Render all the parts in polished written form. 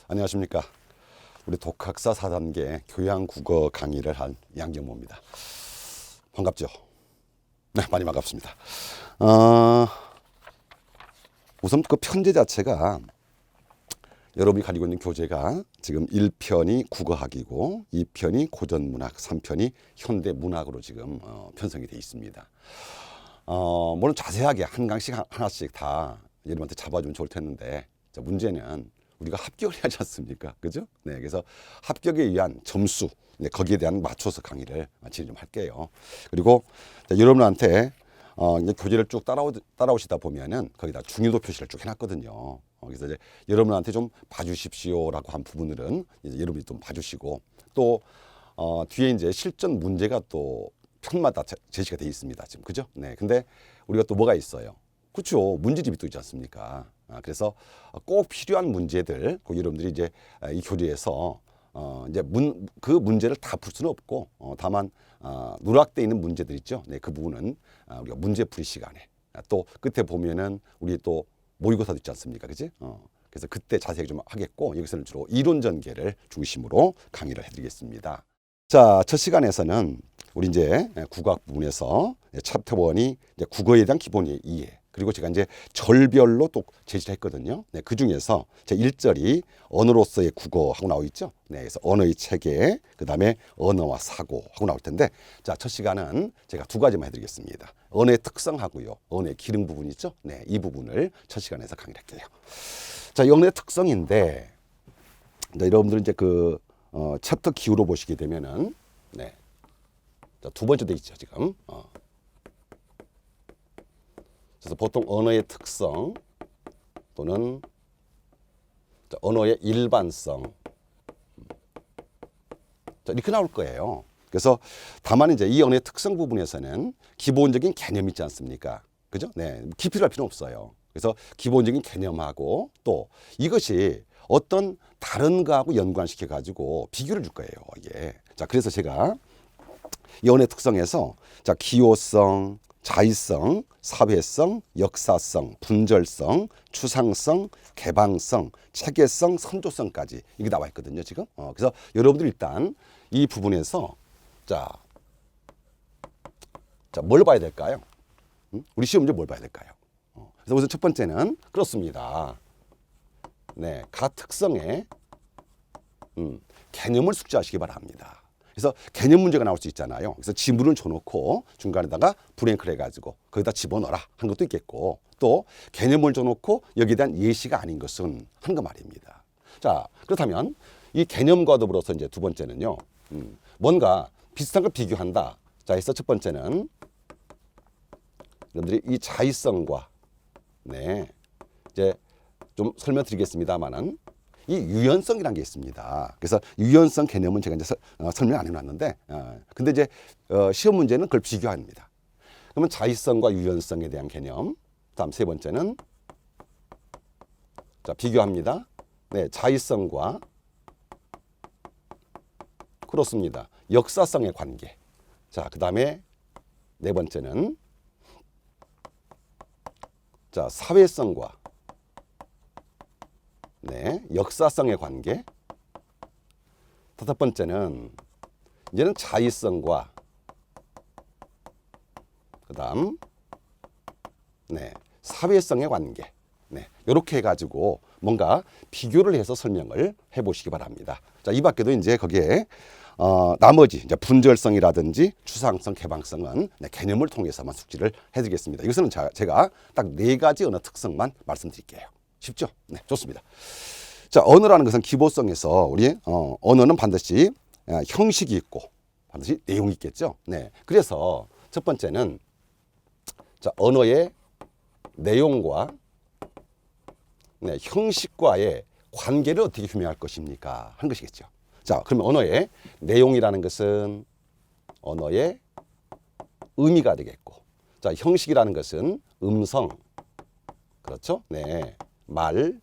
안녕하십니까. 우리 독학사 4단계 교양국어 강의를 한 양경모입니다. 반갑죠? 네, 많이 반갑습니다. 우선 그 편제 자체가 여러분이 가지고 있는 교재가 지금 1편이 국어학이고 2편이 고전문학, 3편이 현대문학으로 지금 편성이 되어 있습니다. 물론 자세하게 한 강씩 하나씩 다 여러분한테 잡아주면 좋을 텐데 문제는 우리가 합격을 해야지 않습니까? 그죠? 네, 그래서 합격에 위한 점수, 네, 거기에 대한 맞춰서 강의를 진행 좀 할게요. 그리고 여러분한테 이제 교재를 쭉 따라오시다 보면은 거기다 중요도 표시를 쭉 해놨거든요. 그래서 이제 여러분한테 좀 봐주십시오라고 한 부분들은 이제 여러분이 좀 봐주시고 또 뒤에 이제 실전 문제가 또 편마다 제시가 되어 있습니다. 지금 그죠? 네, 근데 우리가 또 뭐가 있어요? 그렇죠. 문제집이 또 있지 않습니까? 그래서 꼭 필요한 문제들, 여러분들이 이제 이 교재에서 이제 그 문제를 다 풀 수는 없고, 다만 누락되어 있는 문제들 있죠. 네, 그 부분은 우리가 문제풀이 시간에 또 끝에 보면은 우리 또 모의고사도 있지 않습니까? 그지? 그래서 그때 자세히 좀 하겠고, 여기서는 주로 이론 전개를 중심으로 강의를 해드리겠습니다. 자, 첫 시간에서는 우리 이제 국어학 부분에서 챕터 1이 이제 국어에 대한 기본 이해. 그리고 제가 이제 절별로 또 제시를 했거든요. 네, 그 중에서 제 1절이 언어로서의 국어하고 나와 있죠. 네, 그래서 언어의 체계, 그 다음에 언어와 사고 하고 나올 텐데, 자, 첫 시간은 제가 두 가지만 해드리겠습니다. 언어의 특성하고요, 언어의 기능 부분 있죠. 네, 이 부분을 첫 시간에서 강의를 할게요. 자, 이 언어의 특성인데, 여러분들 이제 그 챕터 기호로 보시게 되면은, 네, 자, 두 번째 돼 있죠 지금. 그래서 보통 언어의 특성 또는 언어의 일반성 이렇게 나올 거예요. 그래서 다만 이제 이 언어의 특성 부분에서는 기본적인 개념이 있지 않습니까? 그죠? 네, 깊이를 할 필요 없어요. 그래서 기본적인 개념하고 또 이것이 어떤 다른 거하고 연관시켜 가지고 비교를 줄 거예요. 이게. 자, 그래서 제가 이 언어의 특성에서 자, 기호성, 자의성, 사회성, 역사성, 분절성, 추상성, 개방성, 체계성, 선조성까지 이게 나와 있거든요, 지금. 그래서 여러분들 일단 이 부분에서 자, 뭘 봐야 될까요? 우리 시험 문제 뭘 봐야 될까요? 그래서 우선 첫 번째는 그렇습니다. 네, 각 특성의 개념을 숙지하시기 바랍니다. 그래서 개념 문제가 나올 수 있잖아요. 그래서 지문을 줘놓고 중간에다가 브랭크를 해가지고 거기다 집어넣어라 한 것도 있겠고 또 개념을 줘놓고 여기에 대한 예시가 아닌 것은 하는 거 말입니다. 자, 그렇다면 이 개념과 더불어서 이제 두 번째는요. 뭔가 비슷한 걸 비교한다. 자, 그래서 첫 번째는 여러분들이 이 자의성과 네, 이제 좀 설명드리겠습니다만은 이 유연성이라는 게 있습니다. 그래서 유연성 개념은 제가 이제 설명 안 해놨는데, 근데 이제 시험 문제는 그걸 비교합니다. 그러면 자의성과 유연성에 대한 개념. 다음 세 번째는 자, 비교합니다. 네, 자의성과 그렇습니다. 역사성의 관계. 자, 그 다음에 네 번째는 자, 사회성과 네, 역사성의 관계. 다섯 번째는 이제는 자의성과 그다음 네, 사회성의 관계. 네, 이렇게 해가지고 뭔가 비교를 해서 설명을 해보시기 바랍니다. 자, 이 밖에도 이제 거기에 나머지 이제 분절성이라든지 추상성, 개방성은 네, 개념을 통해서만 숙지를 해드리겠습니다. 이것은 제가 딱 네 가지 언어 특성만 말씀드릴게요. 쉽죠? 네, 좋습니다. 자, 언어라는 것은 기본성에서 우리 언어는 반드시 형식이 있고 반드시 내용이 있겠죠. 네, 그래서 첫 번째는 자, 언어의 내용과 네, 형식과의 관계를 어떻게 규명할 것입니까? 하는 것이겠죠. 자, 그러면 언어의 내용이라는 것은 언어의 의미가 되겠고, 자, 형식이라는 것은 음성, 그렇죠? 네, 말,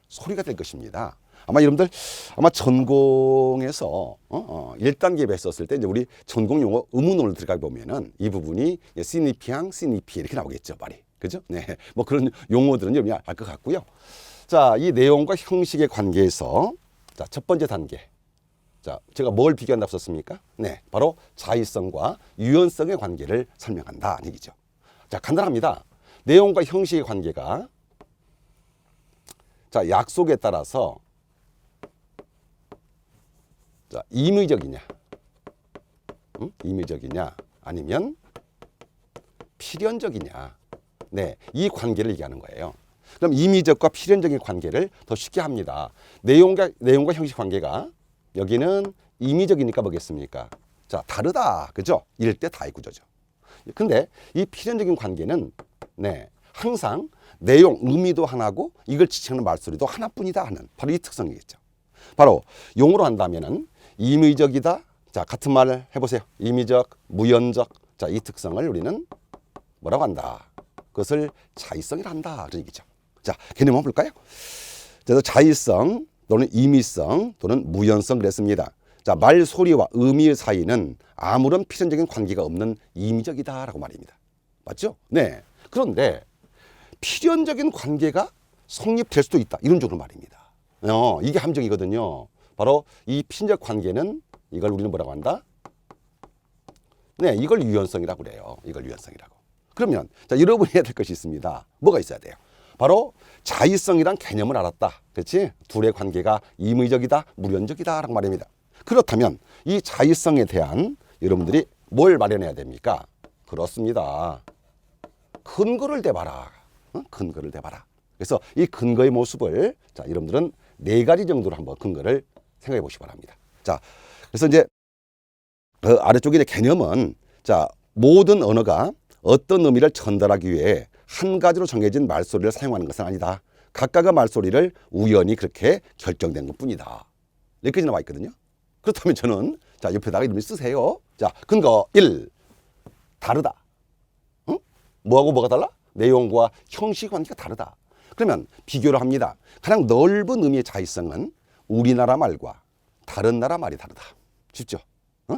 소리가 될 것입니다. 아마 여러분들 아마 전공에서 1단계 배웠을 때 이제 우리 전공 용어 의문어를 들어가 보면은 이 부분이 시니피앙, 시니피 이렇게 나오겠죠, 말이. 그죠? 네. 뭐 그런 용어들은 여러분이 알 것 같고요. 자, 이 내용과 형식의 관계에서 자, 첫 번째 단계. 자, 제가 뭘 비교한다고 썼습니까? 네, 바로 자의성과 유연성의 관계를 설명한다 얘기죠. 자, 간단합니다. 내용과 형식의 관계가 자, 약속에 따라서 자, 임의적이냐, 임의적이냐, 아니면 필연적이냐. 네, 이 관계를 얘기하는 거예요. 그럼 임의적과 필연적인 관계를 더 쉽게 합니다. 내용과 형식 관계가 여기는 임의적이니까 뭐겠습니까? 자, 다르다. 그죠? 이럴 때 다의 구조죠. 근데 이 필연적인 관계는 네, 항상 내용, 의미도 하나고 이걸 지칭하는 말소리도 하나뿐이다 하는 바로 이 특성이겠죠. 바로 용어로 한다면은 임의적이다. 자, 같은 말을 해보세요. 임의적, 무연적. 자, 이 특성을 우리는 뭐라고 한다? 그것을 자의성이라 한다. 그런 얘기죠. 자, 개념 한번 볼까요? 그래서 자의성 또는 임의성 또는 무연성 그랬습니다. 자, 말소리와 의미의 사이는 아무런 필연적인 관계가 없는 임의적이다라고 말입니다. 맞죠? 네. 그런데 필연적인 관계가 성립될 수도 있다. 이런 쪽으로 말입니다. 이게 함정이거든요. 바로 이 필연적 관계는 이걸 우리는 뭐라고 한다? 네, 이걸 유연성이라고 그래요. 이걸 유연성이라고. 그러면 자, 여러분이 해야 될 것이 있습니다. 뭐가 있어야 돼요? 바로 자의성이란 개념을 알았다. 그렇지? 둘의 관계가 임의적이다, 무연적이다 라고 말입니다. 그렇다면 이 자의성에 대한 여러분들이 뭘 마련해야 됩니까? 그렇습니다. 근거를 대봐라. 근거를 대봐라. 그래서 이 근거의 모습을 자, 여러분들은 4가지 정도로 한번 근거를 생각해 보시기 바랍니다. 자, 그래서 이제 그 아래쪽에 이제 개념은 자, 모든 언어가 어떤 의미를 전달하기 위해 한 가지로 정해진 말소리를 사용하는 것은 아니다. 각각의 말소리를 우연히 그렇게 결정된 것뿐이다. 여기까지 나와 있거든요. 그렇다면 저는 자, 옆에다가 이름을 쓰세요. 자, 근거 1. 다르다. 응? 뭐하고 뭐가 달라? 내용과 형식 관계가 다르다. 그러면 비교를 합니다. 가장 넓은 의미의 자의성은 우리나라 말과 다른 나라 말이 다르다. 쉽죠?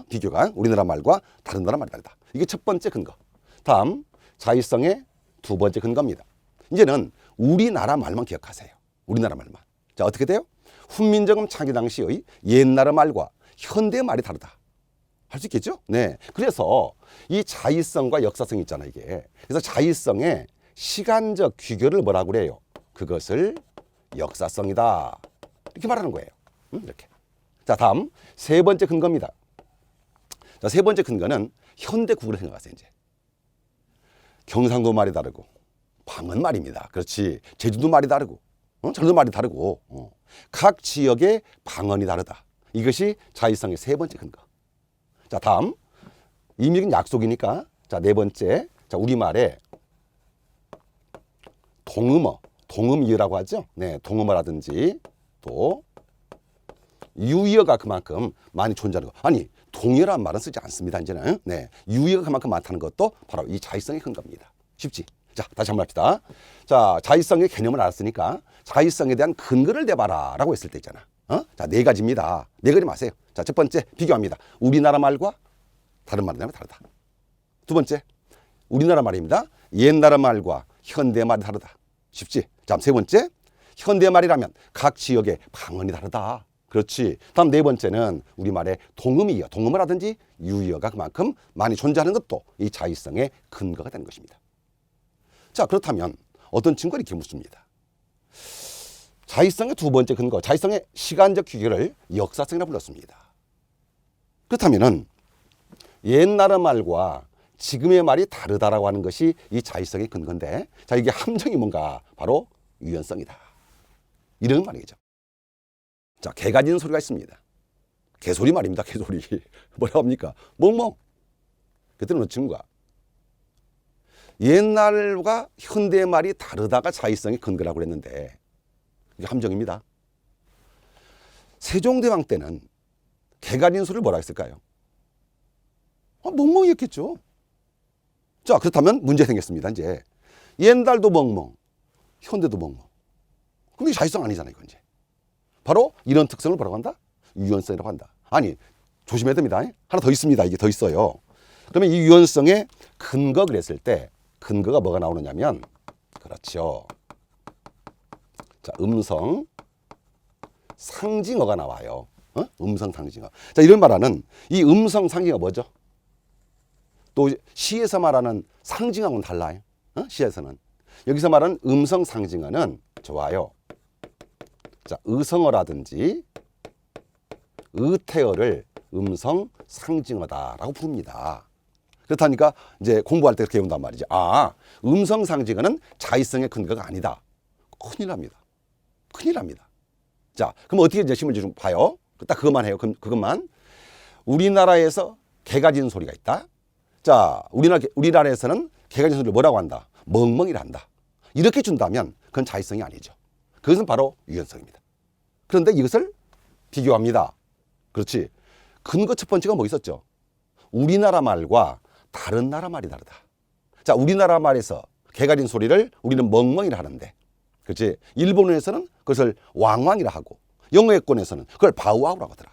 비교가 우리나라 말과 다른 나라 말이 다르다. 이게 첫 번째 근거. 다음 자의성의 두 번째 근거입니다. 이제는 우리나라 말만 기억하세요. 우리나라 말만. 자, 어떻게 돼요? 훈민정음 창기 당시의 옛나라 말과 현대 말이 다르다. 할 수 있겠죠? 네. 그래서 이 자의성과 역사성이 있잖아요, 이게. 그래서 자의성의 시간적 귀결을 뭐라고 그래요? 그것을 역사성이다. 이렇게 말하는 거예요. 이렇게. 자, 다음 세 번째 근거입니다. 자, 세 번째 근거는 현대 국어를 생각하세요, 이제. 경상도 말이 다르고 방언 말입니다. 그렇지. 제주도 말이 다르고 전라도 말이 다르고 각 지역의 방언이 다르다. 이것이 자의성의 세 번째 근거. 자, 다음 임의적인 약속이니까 자, 네 번째 자, 우리말에 동음어, 동음이어라고 하죠. 네, 동음어라든지 또 유의어가 그만큼 많이 존재하는 거. 아니, 동의어란 말은 쓰지 않습니다. 이제는. 네, 유의어가 그만큼 많다는 것도 바로 이 자의성의 근거입니다. 쉽지? 자, 다시 한번 합시다. 자, 자의성의 개념을 알았으니까 자의성에 대한 근거를 대봐라 라고 했을 때 있잖아. 자, 4가지입니다. 4가지 마세요. 자, 첫 번째 비교합니다. 우리나라 말과 다른 말은 다르다. 두 번째, 우리나라 말입니다. 옛나라 말과 현대 말이 다르다. 쉽지? 자, 세 번째, 현대 말이라면 각 지역의 방언이 다르다. 그렇지. 다음 네 번째는 우리말의 동음이어, 동음을 하든지 유의어가 그만큼 많이 존재하는 것도 이 자의성의 근거가 되는 것입니다. 자, 그렇다면 어떤 증거를 이렇게 묻습니다. 자의성의 두 번째 근거, 자의성의 시간적 규결을 역사성이라고 불렀습니다. 그렇다면은 옛나라 말과 지금의 말이 다르다라고 하는 것이 이 자의성의 근거인데, 자, 이게 함정이 뭔가? 바로 유연성이다. 이런 말이죠. 자, 개가 짖는 소리가 있습니다. 개소리 말입니다. 개소리. 뭐라고 합니까? 멍멍. 그때는 친구가 옛날과 현대의 말이 다르다가 자의성의 근거라고 그랬는데 이게 함정입니다. 세종대왕 때는 개가 짖는 소리를 뭐라 했을까요? 멍멍이었겠죠. 자, 그렇다면 문제 생겼습니다. 이제 옛날도 멍멍, 현대도 멍멍. 그럼 이게 자의성 아니잖아요, 이건 이제. 바로 이런 특성을 뭐라고 한다? 유연성이라고 한다. 아니, 조심해야 됩니다. 하나 더 있습니다. 이게 더 있어요. 그러면 이 유연성의 근거 그랬을 때 근거가 뭐가 나오느냐면, 그렇죠. 자, 음성, 상징어가 나와요. 음성 상징어. 자, 이런 말하는 이 음성 상징어 뭐죠? 또 시에서 말하는 상징어하고는 달라요. 시에서는. 여기서 말하는 음성 상징어는 좋아요. 자, 의성어라든지 의태어를 음성 상징어다라고 부릅니다. 그렇다니까 이제 공부할 때 그렇게 배운단 말이죠. 아, 음성 상징어는 자의성의 근거가 아니다. 큰일 납니다. 큰일 납니다. 자, 그럼 어떻게 이제 심을지 좀 봐요. 딱 그것만 해요. 그것만. 우리나라에서 개가 짖는 소리가 있다. 자, 우리나라에서는 개가 짖는 소리를 뭐라고 한다? 멍멍이라 한다. 이렇게 준다면 그건 자의성이 아니죠. 그것은 바로 유연성입니다. 그런데 이것을 비교합니다. 그렇지. 근거 첫 번째가 뭐 있었죠? 우리나라 말과 다른 나라 말이 다르다. 자, 우리나라 말에서 개가 짖는 소리를 우리는 멍멍이라 하는데, 그렇지. 일본어에서는 그것을 왕왕이라 하고, 영어권에서는 그걸 바우아우라고 하더라.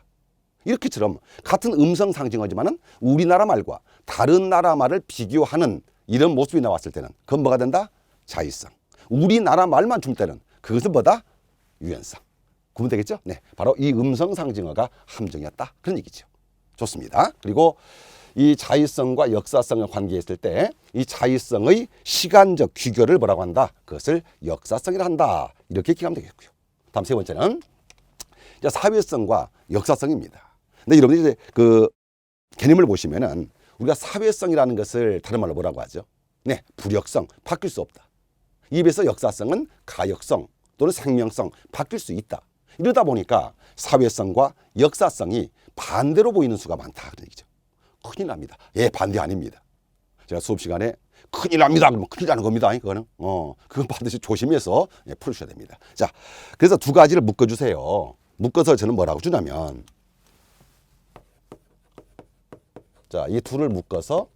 이렇게처럼 같은 음성 상징어지만은 우리나라 말과 다른 나라 말을 비교하는 이런 모습이 나왔을 때는 그건 뭐가 된다? 자의성. 우리나라 말만 줄 때는 그것은 뭐다? 유연성. 구분 되겠죠? 네, 바로 이 음성 상징어가 함정이었다. 그런 얘기죠. 좋습니다. 그리고 이 자의성과 역사성을 관계했을 때 이 자의성의 시간적 귀결을 뭐라고 한다? 그것을 역사성이라 한다. 이렇게 기억하면 되겠고요. 다음 세 번째는 이제 사회성과 역사성입니다. 근데 여러분들이 이제 그 개념을 보시면은 우리가 사회성이라는 것을 다른 말로 뭐라고 하죠? 네, 불역성, 바뀔 수 없다. 입에서 역사성은 가역성 또는 생명성, 바뀔 수 있다. 이러다 보니까 사회성과 역사성이 반대로 보이는 수가 많다. 그런 얘기죠. 큰일 납니다. 예, 반대 아닙니다. 제가 수업 시간에 큰일 납니다. 그러면 큰일 나는 겁니다. 그거는. 그건 반드시 조심해서 풀으셔야 됩니다. 자, 그래서 두 가지를 묶어주세요. 묶어서 저는 뭐라고 주냐면, 자, 이 둘을 묶어서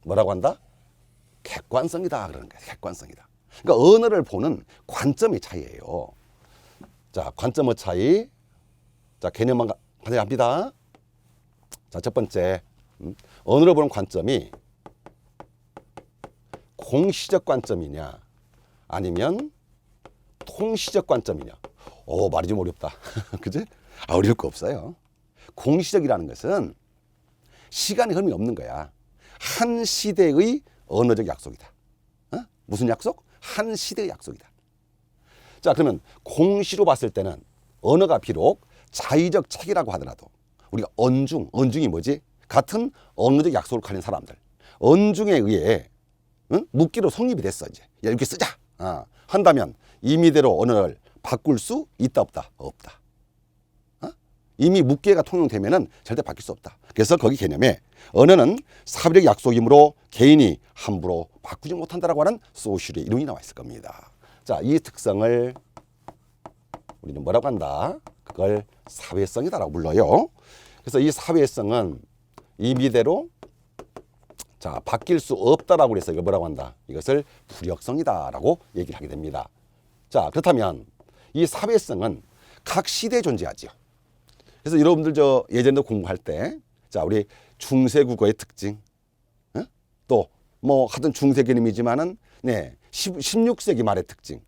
뭐라고 한다? 객관성이다. 그러는 거예요. 객관성이다. 그러니까 언어를 보는 관점의 차이예요. 자, 관점의 차이. 자, 개념만 가져갑니다. 자, 첫 번째. 언어를 보는 관점이 공시적 관점이냐 아니면 통시적 관점이냐. 말이 좀 어렵다. 그지? 어려울 거 없어요. 공시적이라는 것은 시간의 흐름이 없는 거야. 한 시대의 언어적 약속이다. 무슨 약속? 한 시대의 약속이다. 자, 그러면 공시로 봤을 때는 언어가 비록 자의적 책이라고 하더라도 우리가 언중이 뭐지? 같은 언어적 약속을 가진 사람들. 언중에 의해 묻기로 성립이 됐어. 이제 이렇게 쓰자 한다면 임의대로 언어를 바꿀 수 있다 없다? 없다. 이미 묻기가 통용되면은 절대 바뀔 수 없다. 그래서 거기 개념에 언어는 사회적 약속이므로 개인이 함부로 바꾸지 못한다라고 하는 소셜의 이론이 나와 있을 겁니다. 자, 이 특성을 우리는 뭐라고 한다? 그걸 사회성이다라고 불러요. 그래서 이 사회성은 임의대로 자, 바뀔 수 없다라고 해서 이걸 뭐라고 한다? 이것을 불역성이다라고 얘기를 하게 됩니다. 자, 그렇다면 이 사회성은 각 시대에 존재하죠. 그래서 여러분들 저 예전에 공부할 때, 자, 우리 중세국어의 특징, 또 뭐 하여튼 중세 개념이지만은 네, 16세기 말의 특징,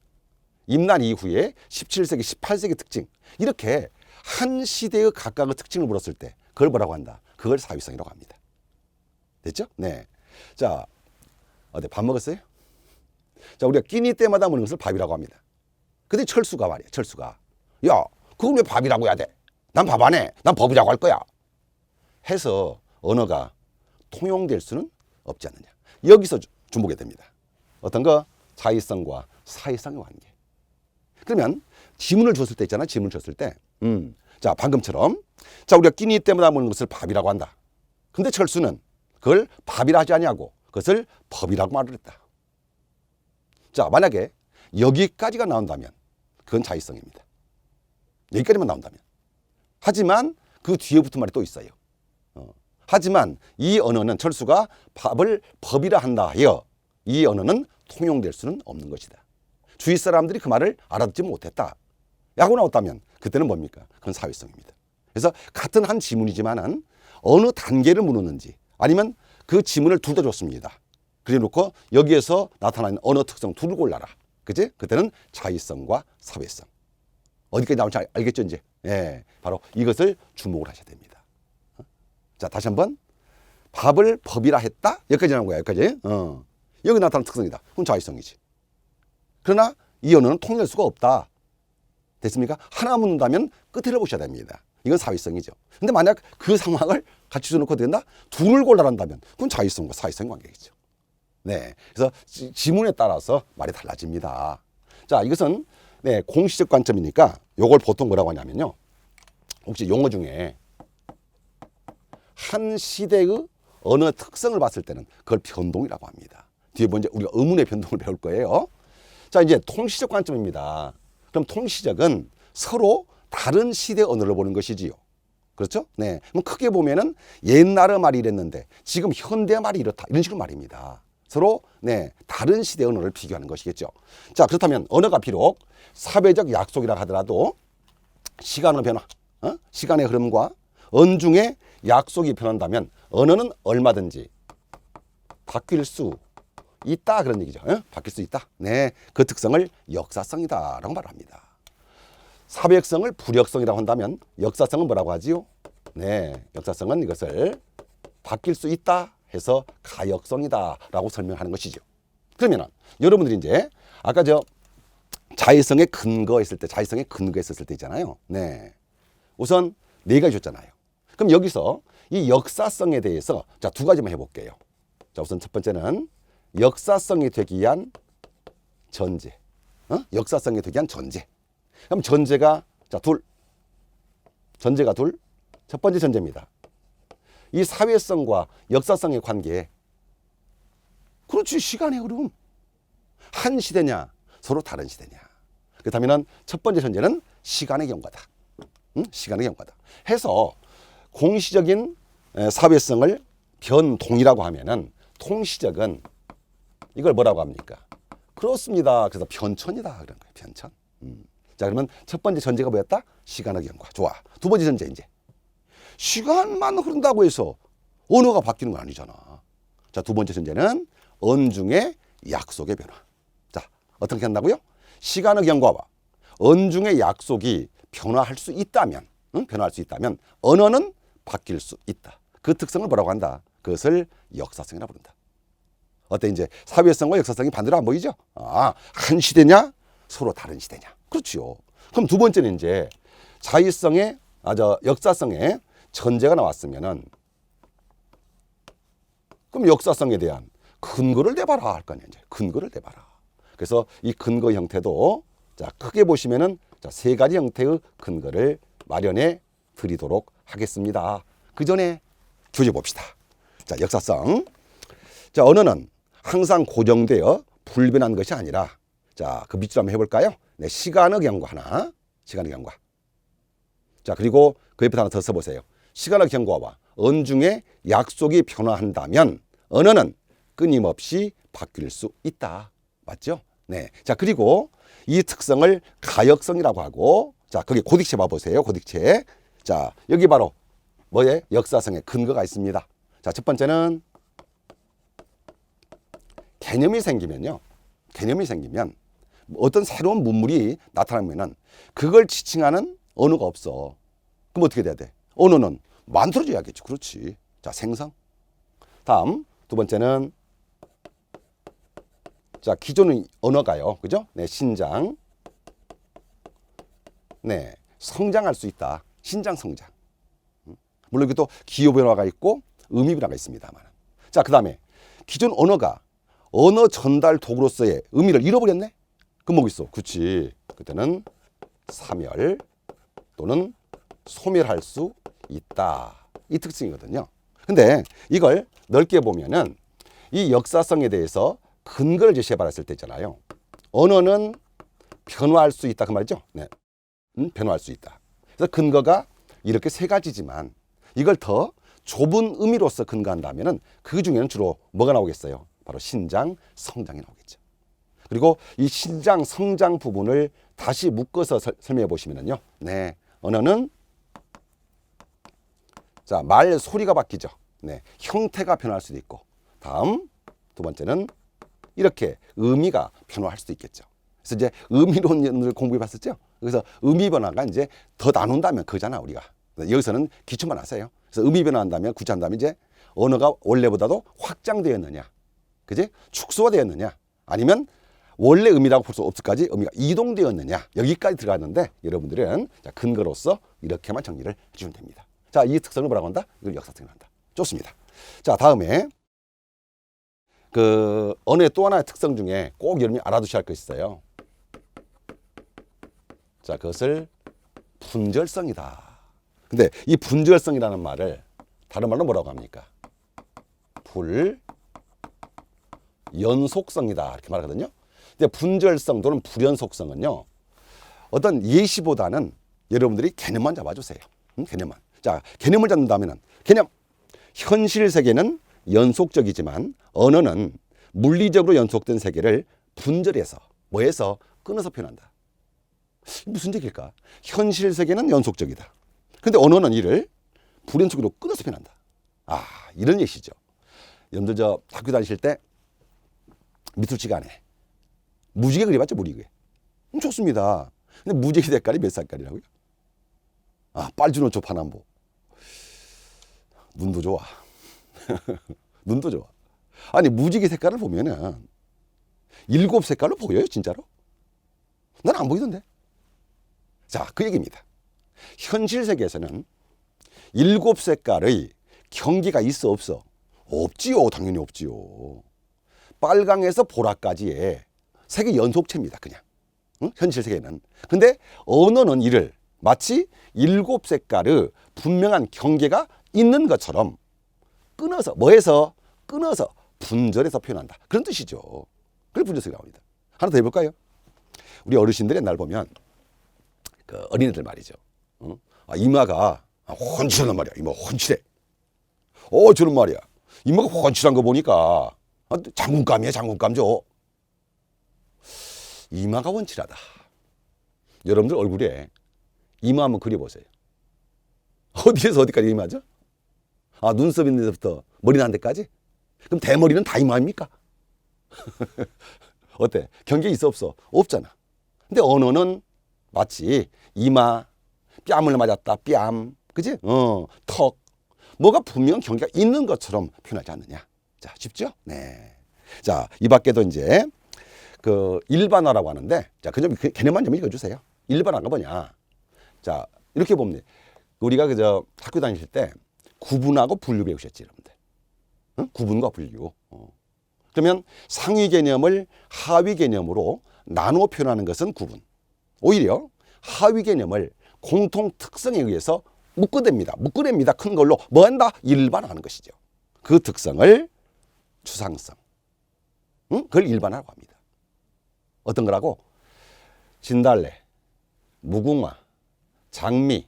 임난 이후에 17세기, 18세기 특징, 이렇게 한 시대의 각각의 특징을 물었을 때 그걸 뭐라고 한다? 그걸 사회성이라고 합니다. 됐죠? 네. 자, 어때? 밥 먹었어요? 자, 우리가 끼니 때마다 먹는 것을 밥이라고 합니다. 근데 철수가 말이야, 철수가. 야, 그건 왜 밥이라고 해야 돼? 난 밥 안 해. 난 법이라고 할 거야. 해서 언어가 통용될 수는 없지 않느냐. 여기서 주목이 됩니다. 어떤 거? 자의성과 사회성의 관계. 그러면 지문을 줬을 때 있잖아. 지문을 줬을 때. 자, 방금처럼. 자, 우리가 끼니 때마다 먹는 것을 밥이라고 한다. 근데 철수는 그걸 밥이라 하지 아니하고 그것을 법이라고 말을 했다. 자, 만약에 여기까지가 나온다면 그건 자의성입니다. 여기까지만 나온다면. 하지만 그 뒤에 붙은 말이 또 있어요. 하지만 이 언어는 철수가 밥을 법이라 한다 하여 이 언어는 통용될 수는 없는 것이다. 주위 사람들이 그 말을 알아듣지 못했다. 라고 나왔다면 그때는 뭡니까? 그건 사회성입니다. 그래서 같은 한 지문이지만은 어느 단계를 묻는지 아니면 그 지문을 둘 다 줬습니다. 그래 놓고 여기에서 나타나는 언어 특성 둘을 골라라. 그치? 그때는 자의성과 사회성. 어디까지 나올지 알겠죠, 이제? 예, 바로 이것을 주목을 하셔야 됩니다. 자, 다시 한번. 밥을 법이라 했다? 여기까지 나온 거야, 여기까지. 여기 나타나는 특성이다. 그럼 자의성이지. 그러나 이 언어는 통일할 수가 없다. 됐습니까? 하나 묻는다면 끝을 보셔야 됩니다. 이건 사회성이죠. 근데 만약 그 상황을 같이 줘놓고 된다? 둘을 골라란다면 그건 자의성과 사회성의 관계겠죠. 네. 그래서 지문에 따라서 말이 달라집니다. 자, 이것은 네, 공시적 관점이니까 요걸 보통 뭐라고 하냐면요. 혹시 용어 중에 한 시대의 어느 특성을 봤을 때는 그걸 변동이라고 합니다. 뒤에 먼저 우리가 의문의 변동을 배울 거예요. 자, 이제 통시적 관점입니다. 그럼 통시적은 서로 다른 시대 언어를 보는 것이지요. 그렇죠? 네. 그럼 크게 보면은 옛날의 말이 이랬는데 지금 현대 말이 이렇다. 이런 식으로 말입니다. 서로 네, 다른 시대 언어를 비교하는 것이겠죠. 자, 그렇다면 언어가 비록 사회적 약속이라 하더라도 시간의 변화, 시간의 흐름과 언중의 약속이 변한다면 언어는 얼마든지 바뀔 수 있다 그런 얘기죠. 바뀔 수 있다. 네, 그 특성을 역사성이다라고 말합니다. 사백성을 불역성이라고 한다면 역사성은 뭐라고 하지요? 네, 역사성은 이것을 바뀔 수 있다 해서 가역성이다라고 설명하는 것이죠. 그러면 여러분들이 이제 아까 저 자의성에 근거했을 때, 자의성에 근거했었을 때 있잖아요. 네, 우선 네 가지 줬잖아요. 그럼 여기서 이 역사성에 대해서 자, 두 가지만 해볼게요. 자, 우선 첫 번째는 역사성이 되기 위한 전제. 역사성이 되기 위한 전제. 그럼 전제가 자, 둘. 전제가 둘. 첫 번째 전제입니다. 이 사회성과 역사성의 관계. 그렇지, 시간의 흐름. 한 시대냐, 서로 다른 시대냐. 그렇다면 첫 번째 전제는 시간의 경과다. 시간의 경과다. 해서 공시적인 사회성을 변동이라고 하면은 통시적은 이걸 뭐라고 합니까? 그렇습니다. 그래서 변천이다 그런 거예요. 변천. 자, 그러면 첫 번째 전제가 뭐였다? 시간의 경과. 좋아. 두 번째 전제 이제 시간만 흐른다고 해서 언어가 바뀌는 건 아니잖아. 자, 두 번째 전제는 언중의 약속의 변화. 자, 어떻게 한다고요? 시간의 경과와 언중의 약속이 변화할 수 있다면, 변화할 수 있다면 언어는 바뀔 수 있다. 그 특성을 뭐라고 한다? 그것을 역사성이라고 부른다. 어때 이제 사회성과 역사성이 반대로 안 보이죠? 아, 한 시대냐? 서로 다른 시대냐? 그렇지요. 그럼 두 번째는 이제 자의성의 역사성의 전제가 나왔으면은 그럼 역사성에 대한 근거를 내봐라 할 거 아니야. 이제 근거를 내봐라. 그래서 이 근거 형태도 자, 크게 보시면은 자, 세 가지 형태의 근거를 마련해 드리도록 하겠습니다. 그 전에 교재 봅시다. 자, 역사성. 자, 언어는 항상 고정되어 불변한 것이 아니라 자, 그 밑줄 한번 해볼까요? 네, 시간의 경과 하나. 시간의 경과. 자, 그리고 그 옆에 하나 더 써보세요. 시간의 경과와 언중의 약속이 변화한다면 언어는 끊임없이 바뀔 수 있다. 맞죠? 네. 자, 그리고 이 특성을 가역성이라고 하고 자, 거기 고딕체 봐보세요. 고딕체. 자, 여기 바로 뭐에 역사성의 근거가 있습니다. 자, 첫 번째는 개념이 생기면 어떤 새로운 문물이 나타나면은 그걸 지칭하는 언어가 없어. 그럼 어떻게 돼야 돼? 언어는 만들어져야겠지. 그렇지. 자, 생성. 다음 두 번째는 자, 기존의 언어가요. 그죠? 네, 신장. 네, 성장할 수 있다. 신장 성장. 물론 이게 또 기호 변화가 있고 의미 변화가 있습니다만. 자, 그다음에 기존 언어가 언어 전달 도구로서의 의미를 잃어버렸네. 그럼 뭐 있어? 그렇지. 그때는 사멸 또는 소멸할 수 있다. 이 특징이거든요. 근데 이걸 넓게 보면은 이 역사성에 대해서 근거를 제시해봤을 때 있잖아요. 언어는 변화할 수 있다 그 말이죠. 네, 변화할 수 있다. 그래서 근거가 이렇게 세 가지지만 이걸 더 좁은 의미로서 근거한다면은 그 중에는 주로 뭐가 나오겠어요? 바로 신장, 성장이 나오겠죠. 그리고 이 신장, 성장 부분을 다시 묶어서 설명해 보시면은요. 네, 언어는 자, 말 소리가 바뀌죠. 네, 형태가 변할 수도 있고. 다음 두 번째는 이렇게 의미가 변화할 수도 있겠죠. 그래서 이제 의미론을 공부해 봤었죠. 그래서 의미 변화가 이제 더 나눈다면 그잖아 우리가. 여기서는 기초만 하세요. 그래서 의미 변화한다면 구체한다면 이제 언어가 원래보다도 확장되었느냐, 그지? 축소되었느냐, 아니면 원래 의미라고 볼 수 없을까지 의미가 이동되었느냐, 여기까지 들어갔는데 여러분들은 자, 근거로서 이렇게만 정리를 해주면 됩니다. 자, 이 특성을 뭐라고 한다? 이걸 역사성이라고 한다. 좋습니다. 자, 다음에 그 언어의 또 하나의 특성 중에 꼭 여러분이 알아두셔야 할 것이 있어요. 자, 그것을 분절성이다. 근데 이 분절성이라는 말을 다른 말로 뭐라고 합니까? 불연속성이다 이렇게 말하거든요. 근데 분절성 또는 불연속성은요, 어떤 예시보다는 여러분들이 개념만 잡아주세요. 개념만. 자, 개념을 잡는다면은 개념. 현실 세계는 연속적이지만 언어는 물리적으로 연속된 세계를 분절해서 뭐해서 끊어서 표현한다. 무슨 얘기일까? 현실 세계는 연속적이다. 근데 언어는 이를 불연속으로 끊어서 표현한다. 아, 이런 예시죠. 여러분들 저 학교 다니실 때 미술시간에 무지개 그려봤죠? 무지개. 좋습니다. 근데 무지개 색깔이 몇 색깔이라고요? 아, 빨주노초 파남보. 눈도 좋아. 눈도 좋아. 아니, 무지개 색깔을 보면은 7색깔로 보여요, 진짜로? 난 안 보이던데. 자, 그 얘기입니다. 현실 세계에서는 7색깔의 경계가 있어 없어? 없지요. 당연히 없지요. 빨강에서 보라까지의 색의 연속체입니다. 그냥. 응? 현실 세계는. 근데 언어는 이를 마치 7색깔의 분명한 경계가 있는 것처럼 끊어서 뭐해서? 끊어서 분절해서 표현한다. 그런 뜻이죠. 그걸 분절성이라고 합니다. 하나 더 해볼까요? 우리 어르신들 옛날 보면 그 어린애들 말이죠. 아, 이마가 훤칠하단 말이야. 이마 훤칠해. 저는 말이야. 이마가 훤칠한 거 보니까 장군감이야. 장군감 줘. 이마가 훤칠하다. 여러분들 얼굴에 이마 한번 그려보세요. 어디에서 어디까지 이마죠? 아, 눈썹 있는 데부터 머리 난 데까지? 그럼 대머리는 다 이마입니까? 어때? 경계 있어 없어? 없잖아. 근데 언어는 마치 이마, 뺨을 맞았다, 뺨, 그지? 턱. 뭐가 분명 경계가 있는 것처럼 표현하지 않느냐. 자, 쉽죠? 네. 자, 이 밖에도 이제 그 일반화라고 하는데, 자, 그 개념만 좀 읽어주세요. 일반화가 뭐냐? 자, 이렇게 보면 우리가 그저 학교 다니실 때 구분하고 분류 배우셨지, 여러분들. 응? 구분과 분류. 그러면 상위 개념을 하위 개념으로 나누어 표현하는 것은 구분. 오히려 하위 개념을 공통 특성에 의해서 묶어냅니다. 묶어냅니다. 큰 걸로 뭐 한다? 일반화하는 것이죠. 그 특성을 추상성. 응? 그걸 일반화라고 합니다. 어떤 거라고? 진달래, 무궁화, 장미.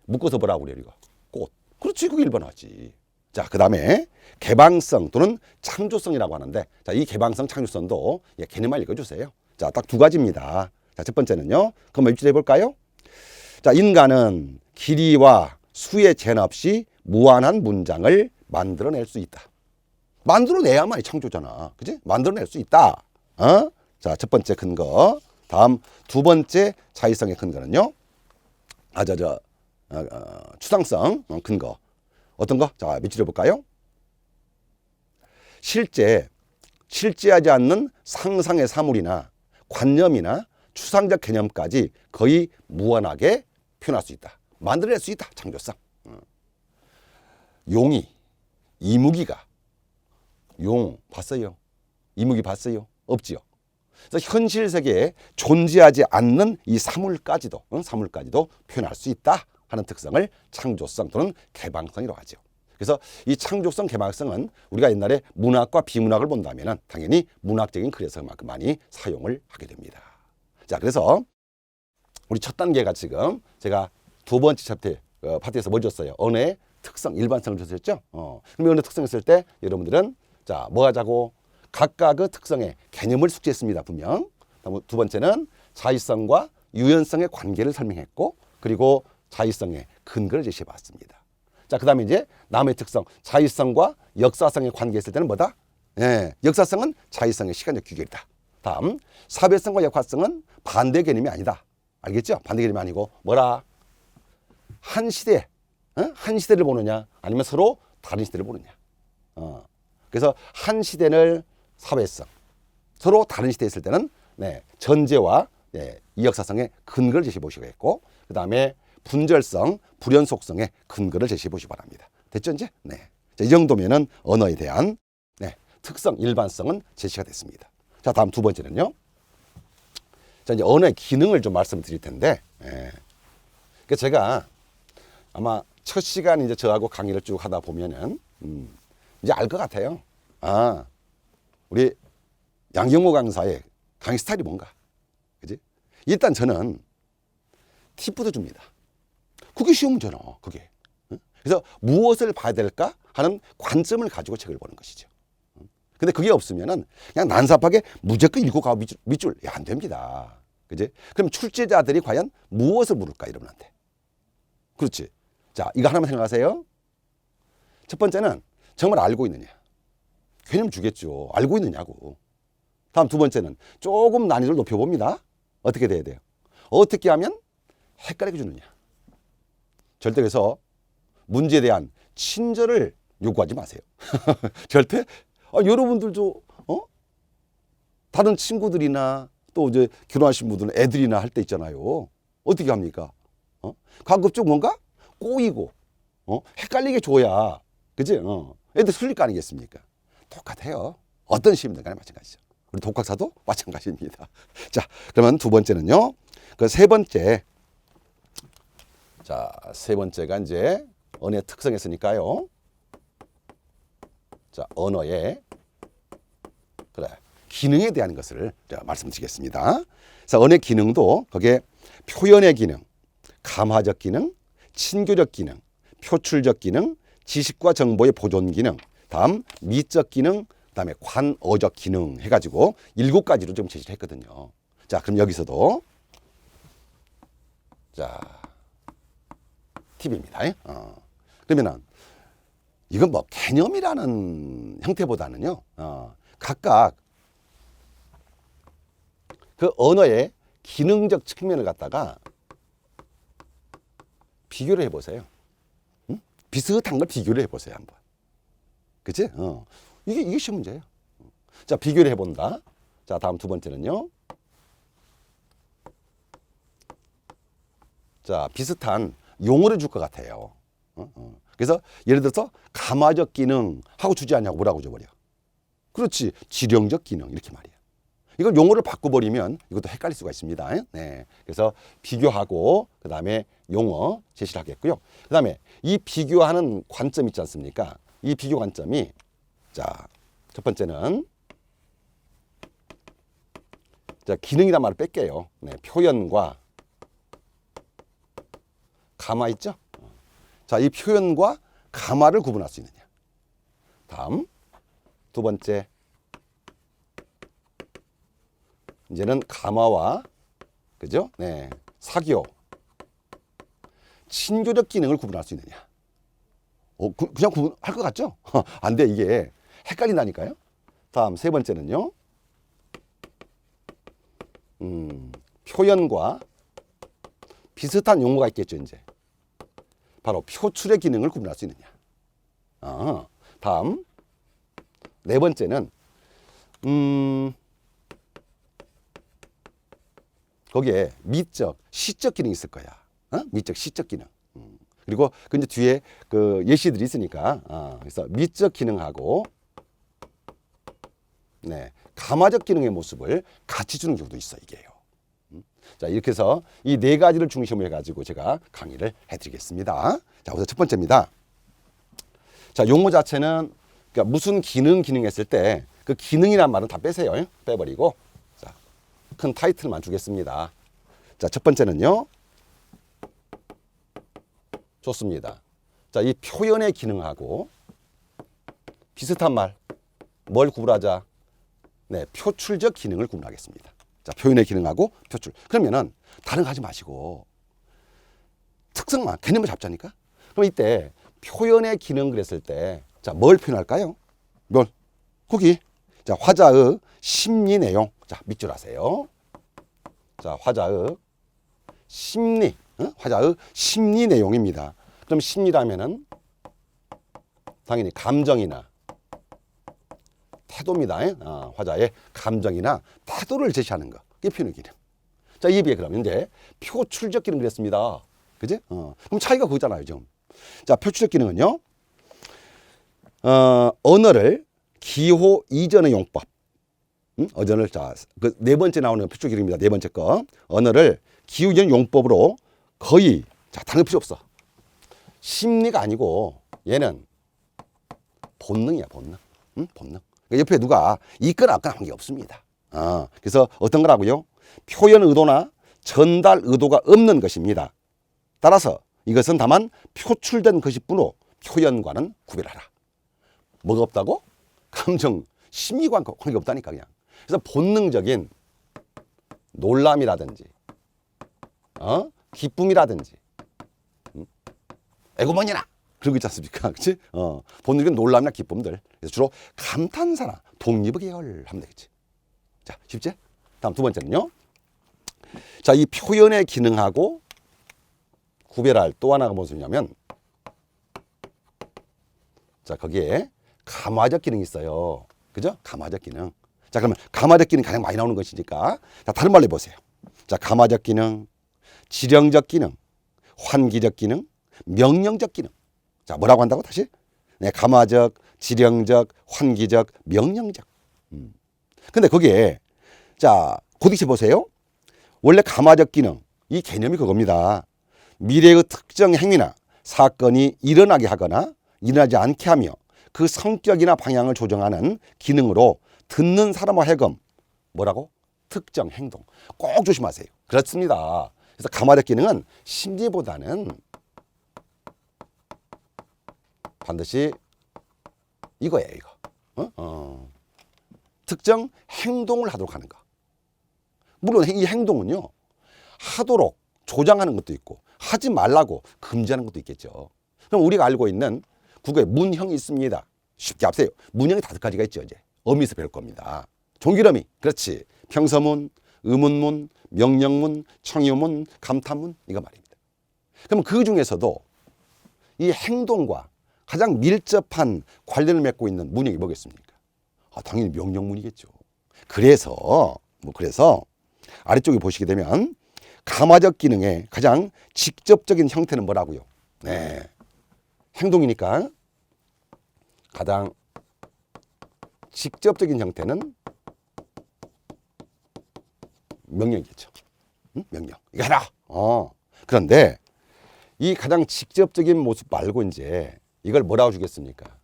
묶어서 뭐라고 그래요, 이거? 꽃. 그렇지, 그게 일반화지. 자, 그 다음에 개방성 또는 창조성이라고 하는데, 자, 이 개방성, 창조성도 개념만 읽어주세요. 자, 딱 두 가지입니다. 자, 첫 번째는요. 그럼 일주일 해볼까요? 자, 인간은 길이와 수의 제한 없이 무한한 문장을 만들어낼 수 있다. 만들어내야만이 창조잖아. 그지? 만들어낼 수 있다. 자, 첫 번째 근거. 다음 두 번째 자의성의 근거는요. 추상성 근거. 어떤 거? 자, 밑줄 해볼까요? 실제하지 않는 상상의 사물이나 관념이나 추상적 개념까지 거의 무한하게 표현할 수 있다. 만들어낼 수 있다. 창조성. 용이, 이무기가. 용 봤어요? 이무기 봤어요? 없지요. 그래서 현실 세계에 존재하지 않는 이 사물까지도 표현할 수 있다 하는 특성을 창조성 또는 개방성이라고 하죠. 그래서 이 창조성, 개방성은 우리가 옛날에 문학과 비문학을 본다면 당연히 문학적인 글에서 그만큼 많이 사용을 하게 됩니다. 자, 그래서 우리 첫 단계가 지금 제가 두 번째 챕터 파트에서 뭐 줬어요? 언어의 특성, 일반성을 줬었죠? 그럼 언어 특성을 쓸 때 여러분들은 자, 뭐 하자고? 각각의 특성의 개념을 숙지했습니다. 분명. 두 번째는 자의성과 유연성의 관계를 설명했고, 그리고 자의성의 근거를 제시해 봤습니다. 자, 그 다음에 이제 남의 특성, 자의성과 역사성의 관계 있을 때는 뭐다? 역사성은 자의성의 시간적 규격이다. 다음, 사회성과 역화성은 반대 개념이 아니다. 알겠죠? 반대 개념이 아니고 뭐라? 한 시대, 한 시대를 보느냐 아니면 서로 다른 시대를 보느냐. 그래서 한 시대를 사회성, 서로 다른 시대에 있을 때는 네, 전제와 네, 이 역사성의 근거를 제시해 보시겠고, 그 다음에 분절성, 불연속성의 근거를 제시해 보시기 바랍니다. 됐죠 이제? 네. 자, 이 정도면은 언어에 대한 네, 특성, 일반성은 제시가 됐습니다. 자, 다음 두 번째는요. 자, 이제 언어의 기능을 좀 말씀드릴 텐데, 그러니까 제가 아마 첫 시간 이제 저하고 강의를 쭉 하다 보면은 이제 알 것 같아요. 아, 우리 양경모 강사의 강의 스타일이 뭔가, 그지? 일단 저는 팁부터 줍니다. 그게 쉬운 문제잖아, 그게. 그래서 무엇을 봐야 될까 하는 관점을 가지고 책을 보는 것이죠. 근데 그게 없으면은 그냥 난삽하게 무조건 읽고 가고 밑줄, 야, 안 됩니다. 그지? 그럼 출제자들이 과연 무엇을 물을까 이러면 안 돼. 그렇지. 자, 이거 하나만 생각하세요. 첫 번째는 정말 알고 있느냐. 개념 주겠죠. 알고 있느냐고. 다음 두 번째는 조금 난이도를 높여봅니다. 어떻게 돼야 돼요? 어떻게 하면 헷갈리게 주느냐. 절대 그래서 문제에 대한 친절을 요구하지 마세요. 절대 여러분들도 다른 친구들이나 또 이제 결혼하신 분들은 애들이나 할 때 있잖아요. 어떻게 합니까? 가급적 뭔가 꼬이고 헷갈리게 줘야 그지? 애들 틀릴 거 아니겠습니까? 똑같아요. 어떤 시험이든 간에 마찬가지죠. 우리 독학사도 마찬가지입니다. 자, 그러면 두 번째는요. 그 세 번째. 자, 세 번째가 이제 언어의 특성이었으니까요. 자, 언어의 그래 기능에 대한 것을 제가 말씀드리겠습니다. 자, 언어의 기능도 거기에 표현의 기능, 감화적 기능, 친교적 기능, 표출적 기능, 지식과 정보의 보존 기능, 다음 미적 기능, 그다음에 관어적 기능 해가지고 7가지로 좀 제시를 했거든요. 자, 그럼 여기서도 자 팁입니다. 그러면은 이건 뭐 개념이라는 형태보다는요, 각각 그 언어의 기능적 측면을 갖다가 비교를 해보세요. 비슷한 걸 비교를 해보세요 한번. 그치? 이게 쉬운 문제예요. 자, 비교를 해본다. 자, 다음 두 번째는요. 자, 비슷한 용어를 줄 것 같아요. 그래서 예를 들어서 감화적 기능 하고 주지 않냐고 뭐라고 줘버려. 그렇지. 지령적 기능 이렇게 말이야. 이걸 용어를 바꿔버리면 이것도 헷갈릴 수가 있습니다. 네. 그래서 비교하고 그 다음에 용어 제시를 하겠고요. 그 다음에 이 비교하는 관점 있지 않습니까? 이 비교 관점이 자, 첫 번째는 자, 기능이란 말을 뺄게요. 네, 표현과 감화 있죠? 자, 이 표현과 감화를 구분할 수 있느냐. 다음 두 번째 이제는 감화와 그죠? 네, 사교, 친교적 기능을 구분할 수 있느냐. 그냥 구분할 것 같죠? 안 돼, 이게 헷갈린다니까요. 다음 세 번째는요. 표현과 비슷한 용어가 있겠죠, 이제. 바로 표출의 기능을 구분할 수 있느냐. 다음 네 번째는 거기에 미적, 시적 기능이 있을 거야. 미적, 시적 기능. 그리고 그 이제 뒤에 그 예시들이 있으니까 그래서 미적 기능하고 네, 감화적 기능의 모습을 같이 주는 경우도 있어 이게요. 자, 이렇게 해서 이 네 가지를 중심으로 해가지고 제가 강의를 해드리겠습니다. 자, 우선 첫 번째입니다. 자, 용어 자체는 그러니까 무슨 기능 했을 때 그 기능이란 말은 다 빼세요. 빼버리고 자, 큰 타이틀만 주겠습니다. 자, 첫 번째는요. 좋습니다. 자, 이 표현의 기능하고 비슷한 말, 뭘 구분하자? 네, 표출적 기능을 구분하겠습니다. 자, 표현의 기능하고 표출. 그러면은 다른 거 하지 마시고 특성만, 개념을 잡자니까. 그럼 이때 표현의 기능 그랬을 때, 자, 뭘 표현할까요? 뭘? 거기. 자, 화자의 심리 내용. 자, 밑줄 하세요. 자, 화자의 심리, 화자의 심리 내용입니다. 그럼 심리라면은 당연히 감정이나 태도입니다. 화자의 감정이나 태도를 제시하는 거. 그게 표현의 기능. 자, 이에 비해 그러면 이제 표출적 기능 그랬습니다. 그지? 그럼 차이가 그거잖아요, 지금. 자, 표출적 기능은요. 언어를 기호 이전의 용법. 언어를 자, 그 네 번째 나오는 표출적 기능입니다. 네 번째 거. 언어를 기호 이전 용법으로 거의 자, 다른 거 필요 없어. 심리가 아니고 얘는 본능이야, 본능. 본능. 그러니까 옆에 누가 있거나 없거나 한 게 없습니다. 그래서 어떤 거라고요? 표현 의도나 전달 의도가 없는 것입니다. 따라서 이것은 다만 표출된 것일 뿐으로 표현과는 구별하라. 뭐가 없다고? 감정, 심리과 관계 없다니까 그냥. 그래서 본능적인 놀람이라든지 기쁨이라든지 에고머니나 그런 거 있지 않습니까? 그치? 본능적인 놀람이나 기쁨들. 그래서 주로 감탄사나 독립의 계열 하면 되겠지. 자, 쉽지? 다음 두 번째는요. 자, 이 표현의 기능하고 구별할 또 하나가 무엇이냐면 자, 거기에 감화적 기능이 있어요. 그죠? 감화적 기능. 자, 그러면 감화적 기능이 가장 많이 나오는 것이니까 자, 다른 말로 해보세요. 자, 감화적 기능, 지령적 기능, 환기적 기능, 명령적 기능. 자, 뭐라고 한다고 다시? 네, 감화적, 지령적, 환기적, 명령적. 근데 거기에 자, 고딕체 보세요. 원래 감화적 기능, 이 개념이 그겁니다. 미래의 특정 행위나 사건이 일어나게 하거나 일어나지 않게 하며 그 성격이나 방향을 조정하는 기능으로 듣는 사람과 하여금 뭐라고? 특정 행동. 꼭 조심하세요. 그렇습니다. 그래서 감화적 기능은 심리보다는 반드시 이거예요, 이거. 특정 행동을 하도록 하는 거. 물론 이 행동은요, 하도록 조장하는 것도 있고 하지 말라고 금지하는 것도 있겠죠. 그럼 우리가 알고 있는 국어에 문형이 있습니다. 쉽게 합세요. 문형이 5가지가 있죠. 이제 어미에서 배울 겁니다. 종결어미, 그렇지. 평서문, 의문문, 명령문, 청유문, 감탄문, 이거 말입니다. 그럼 그 중에서도 이 행동과 가장 밀접한 관련을 맺고 있는 문형이 뭐겠습니까? 당연히 명령문이겠죠. 그래서 아래쪽에 보시게 되면 감화적 기능의 가장 직접적인 형태는 뭐라고요? 네, 행동이니까 가장 직접적인 형태는 명령이겠죠. 명령. 이거 해라. 그런데 이 가장 직접적인 모습 말고 이제 이걸 뭐라고 주겠습니까?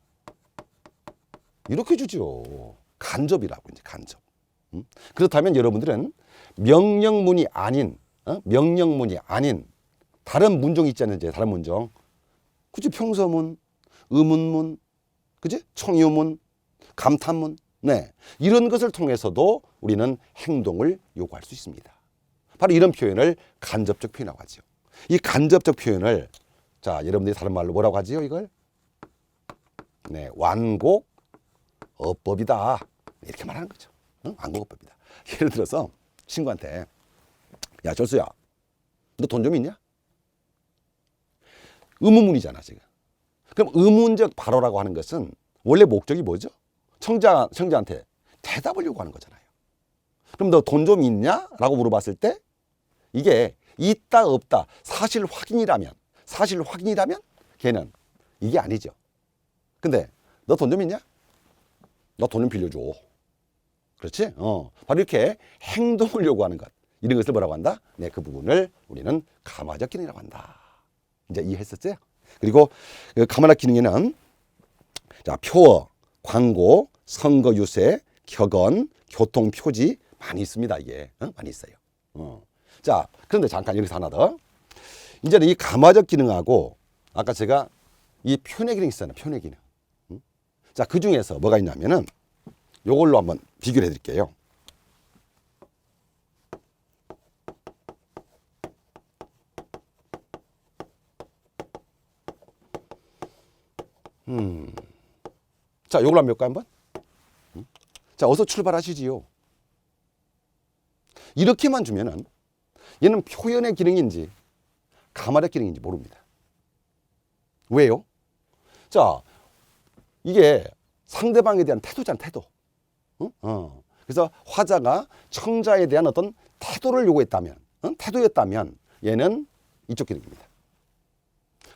이렇게 주죠. 간접이라고 이제 간접. 그렇다면 여러분들은 명령문이 아닌 다른 문종이 있잖아요. 이제 다른 문종. 그치? 평서문, 의문문, 그치? 청유문, 감탄문. 네. 이런 것을 통해서도 우리는 행동을 요구할 수 있습니다. 바로 이런 표현을 간접적 표현이라고 하죠. 이 간접적 표현을 자, 여러분들이 다른 말로 뭐라고 하지요, 이걸? 네, 완곡 어법이다. 이렇게 말하는 거죠. 완곡 어법이다. 예를 들어서 친구한테 야, 절수야, 너 돈 좀 있냐? 의문문이잖아, 지금. 그럼 의문적 발어라고 하는 것은 원래 목적이 뭐죠? 청자한테 대답을 요구하는 거잖아요. 그럼 너 돈 좀 있냐? 라고 물어봤을 때 이게 있다 없다 사실 확인이라면 걔는 이게 아니죠. 근데 너 돈 좀 있냐? 너 돈 좀 빌려줘. 그렇지? 바로 이렇게 행동을 요구하는 것. 이런 것을 뭐라고 한다? 네, 그 부분을 우리는 감화적 기능이라고 한다. 이제 이해했었죠? 그리고 그 감화적 기능에는 자, 표어, 광고, 선거 유세, 격언, 교통 표지 많이 있습니다. 이게 많이 있어요. 자, 그런데 잠깐 여기서 하나 더. 이제는 이 감화적 기능하고 아까 제가 이 표현의 기능 있잖아요. 표현의 기능. 자, 그 중에서 뭐가 있냐면은 요걸로 한번 비교를 해드릴게요. 자, 요걸로 한번 볼까요, 한번? 자, 어서 출발하시지요. 이렇게만 주면은 얘는 표현의 기능인지 가마력 기능인지 모릅니다. 왜요? 자, 이게 상대방에 대한 태도잖아, 태도. 그래서 화자가 청자에 대한 어떤 태도를 요구했다면, 태도였다면 얘는 이쪽 기능입니다.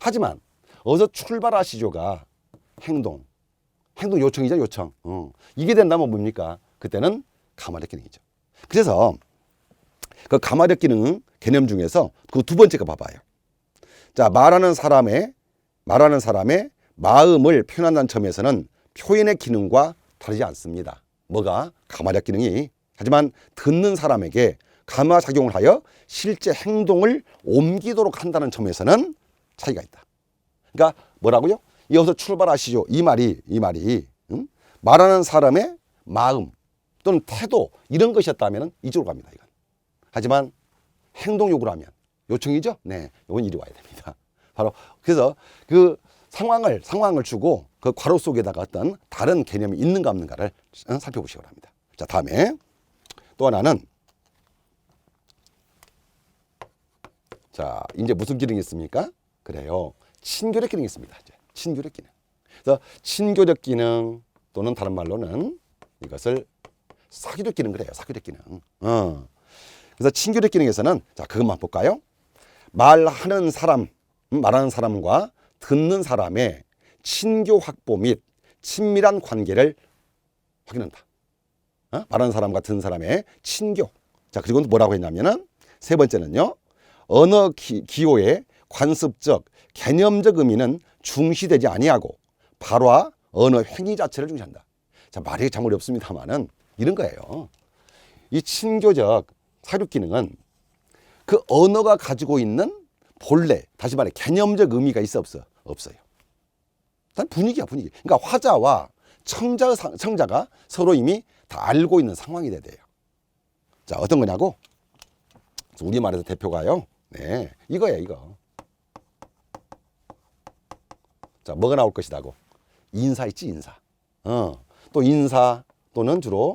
하지만 어서 출발하시죠가 행동 요청이죠, 요청. 이게 된다면 뭡니까? 그때는 가마력 기능이죠. 그래서 그 가마력 기능 개념 중에서 그 두 번째가 봐봐요. 자, 말하는 사람의 마음을 표현한다는 점에서는 표현의 기능과 다르지 않습니다. 뭐가? 가마력 기능이. 하지만 듣는 사람에게 감화작용을 하여 실제 행동을 옮기도록 한다는 점에서는 차이가 있다. 그러니까 뭐라고요? 이어서 출발하시죠. 이 말이 말하는 사람의 마음 또는 태도 이런 것이었다면 이쪽으로 갑니다. 이건. 하지만 행동 요구를 하면 요청이죠. 네, 이건 이리 와야 됩니다. 바로 그래서 그 상황을 주고 그 괄호 속에다가 어떤 다른 개념이 있는가 없는가를 살펴보시기 바랍니다. 자, 다음에 또 하나는 자, 이제 무슨 기능이 있습니까? 그래요. 친교력 기능이 있습니다. 이제 친교력 기능. 그래서 친교력 기능 또는 다른 말로는 이것을 사교력 기능 그래요. 사교력 기능. 그래서 친교력 기능에서는 자, 그것만 볼까요? 말하는 사람과 듣는 사람의 친교 확보 및 친밀한 관계를 확인한다. 말하는 사람과 듣는 사람의 친교. 자, 그리고 뭐라고 했냐면은 세 번째는요. 언어 기호의 관습적, 개념적 의미는 중시되지 아니하고 발화, 언어 행위 자체를 중시한다. 자, 말이 참 어렵습니다만은 이런 거예요. 이 친교적 사교력 기능은 그 언어가 가지고 있는 본래, 다시 말해 개념적 의미가 있어 없어? 없어요. 단 분위기야, 분위기. 그러니까 화자와 청자가 서로 이미 다 알고 있는 상황이 돼야 돼요. 자, 어떤 거냐고? 우리말에서 대표가요. 네, 이거예요, 이거. 자, 뭐가 나올 것이다고? 인사 있지, 인사. 또 인사 또는 주로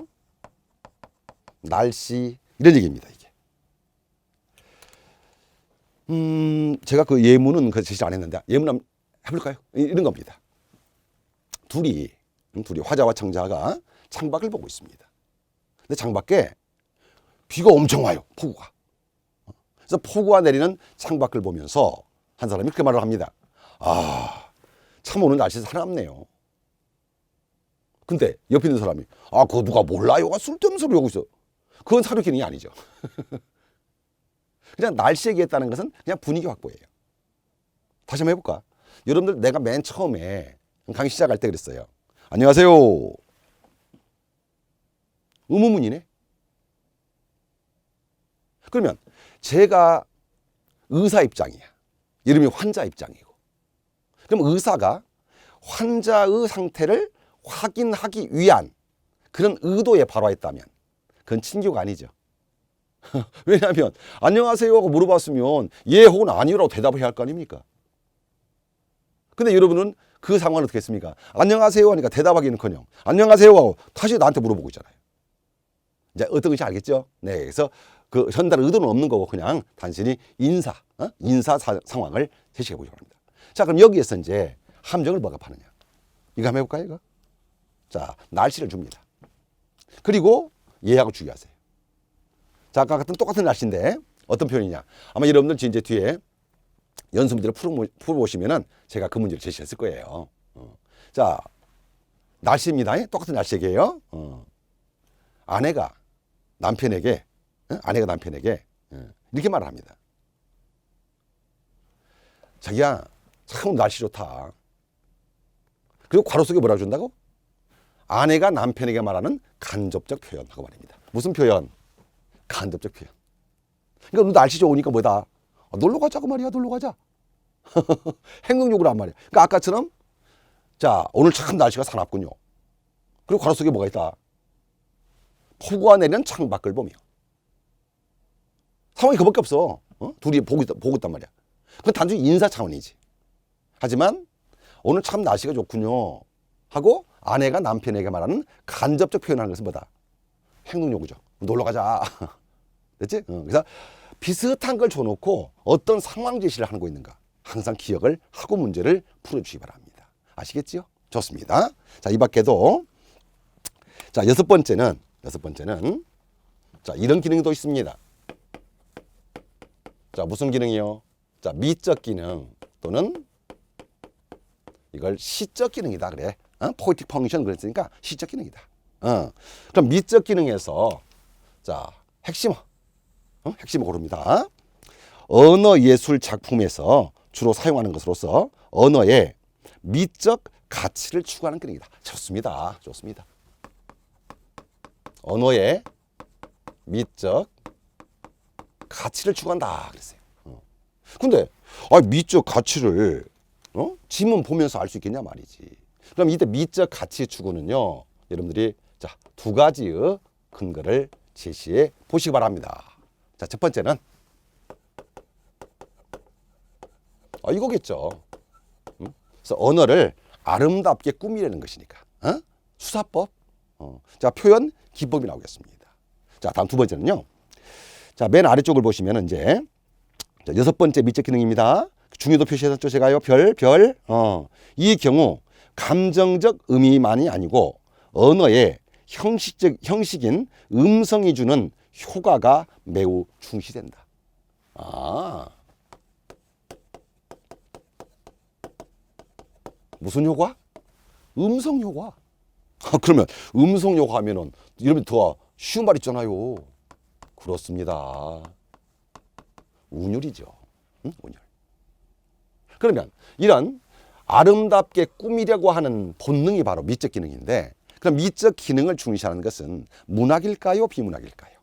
날씨 이런 얘기입니다, 이게. 제가 그 예문은 그 제시 안 했는데 예문 한번 해볼까요? 이런 겁니다. 둘이 화자와 청자가 창밖을 보고 있습니다. 근데 창밖에 비가 엄청 와요. 폭우가. 그래서 폭우가 내리는 창밖을 보면서 한 사람이 그렇게 말을 합니다. 아, 참 오늘 날씨 사납네요. 근데 옆에 있는 사람이 그거 누가 몰라요가 쓸데없는 소리 하고 있어. 그건 사교력 기능이 아니죠. 그냥 날씨 얘기했다는 것은 그냥 분위기 확보예요. 다시 한번 해볼까? 여러분들 내가 맨 처음에 강의 시작할 때 그랬어요. 안녕하세요. 의문문이네. 그러면 제가 의사 입장이야. 이름이 환자 입장이고. 그럼 의사가 환자의 상태를 확인하기 위한 그런 의도에 발화했다면 그건 친교가 아니죠. 왜냐하면 안녕하세요 하고 물어봤으면 예 혹은 아니요라고 대답을 해야 할 거 아닙니까? 근데 여러분은 그 상황은 어떻게 했습니까? 안녕하세요 하니까 대답하기는커녕 안녕하세요 하고 다시 나한테 물어보고 있잖아요. 이제 어떤 것인지 알겠죠? 네, 그래서 그 전달 의도는 없는 거고 그냥 단순히 인사 상황을 제시해 보시기 바랍니다. 자, 그럼 여기에서 이제 함정을 뭐가 파느냐? 이거 한번 해볼까요? 이거? 자, 날씨를 줍니다. 그리고 예하고 주의하세요. 자, 아까 같은 똑같은 날씨인데 어떤 표현이냐? 아마 여러분들 이제 뒤에 연습 문제를 풀어보시면은 제가 그 문제를 제시했을 거예요. 자, 날씨입니다. 똑같은 날씨 얘기예요. 아내가 남편에게 이렇게 말을 합니다. 자기야, 참 날씨 좋다. 그리고 괄호 속에 뭐라고 준다고? 아내가 남편에게 말하는 간접적 표현하고 말입니다. 무슨 표현? 간접적 표현. 그러니까 날씨 좋으니까 뭐다? 놀러 가자고 말이야, 놀러 가자. 행동력으로 한 말이야. 그러니까 아까처럼 자, 오늘 참 날씨가 사납군요. 그리고 괄호 속에 뭐가 있다? 폭우가 내리는 창밖을 보며. 상황이 그밖에 없어. 둘이 보고 있단 말이야. 그건 단순히 인사 차원이지. 하지만 오늘 참 날씨가 좋군요 하고 아내가 남편에게 말하는 간접적 표현하는 것은 뭐다? 행동요구죠. 놀러 가자. 됐지? 그래서 비슷한 걸 줘놓고 어떤 상황 제시를 하고 있는가 항상 기억을 하고 문제를 풀어주시기 바랍니다. 아시겠지요? 좋습니다. 자, 이 밖에도 자, 여섯 번째는 자, 이런 기능이 또 있습니다. 자, 무슨 기능이요? 자, 미적 기능 또는 이걸 시적 기능이다 그래. 포이틱 펑션 그랬으니까 시적 기능이다. 그럼 미적 기능에서 자, 핵심을 고릅니다. 언어 예술 작품에서 주로 사용하는 것으로서 언어의 미적 가치를 추구하는 기능이다. 좋습니다. 좋습니다. 언어의 미적 가치를 추구한다 그랬어요. 근데 미적 가치를 지문 보면서 알 수 있겠냐 말이지. 그럼 이때 미적 가치 추구는요, 여러분들이 자, 두 가지의 근거를 제시해 보시기 바랍니다. 자, 첫 번째는 이거겠죠. 그래서 언어를 아름답게 꾸미려는 것이니까. 수사법. 자, 표현 기법이 나오겠습니다. 자, 다음 두 번째는요. 자, 맨 아래쪽을 보시면 이제 자, 여섯 번째 미적 기능입니다. 중요도 표시해놨죠, 제가요. 별. 이 경우 감정적 의미만이 아니고 언어의 형식인 음성이 주는 효과가 매우 중시된다. 무슨 효과? 음성 효과. 그러면 음성 효과 하면은 여러분 더 쉬운 말 있잖아요. 그렇습니다. 운율이죠. 운율. 그러면 이런 아름답게 꾸미려고 하는 본능이 바로 미적 기능인데, 그럼 미적 기능을 중시하는 것은 문학일까요? 비문학일까요?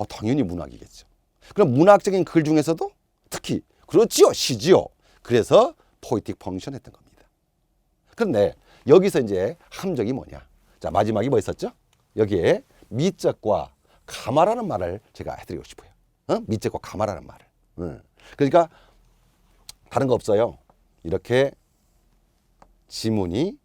당연히 문학이겠죠. 그럼 문학적인 글 중에서도 특히 그렇지요, 시지요. 그래서 포이틱 펑션 했던 겁니다. 그런데 여기서 이제 함정이 뭐냐? 자, 마지막이 뭐 있었죠? 여기에 미적과 가마라는 말을 제가 해드리고 싶어요. 미적과 가마라는 말을. 그러니까 다른 거 없어요. 이렇게 지문이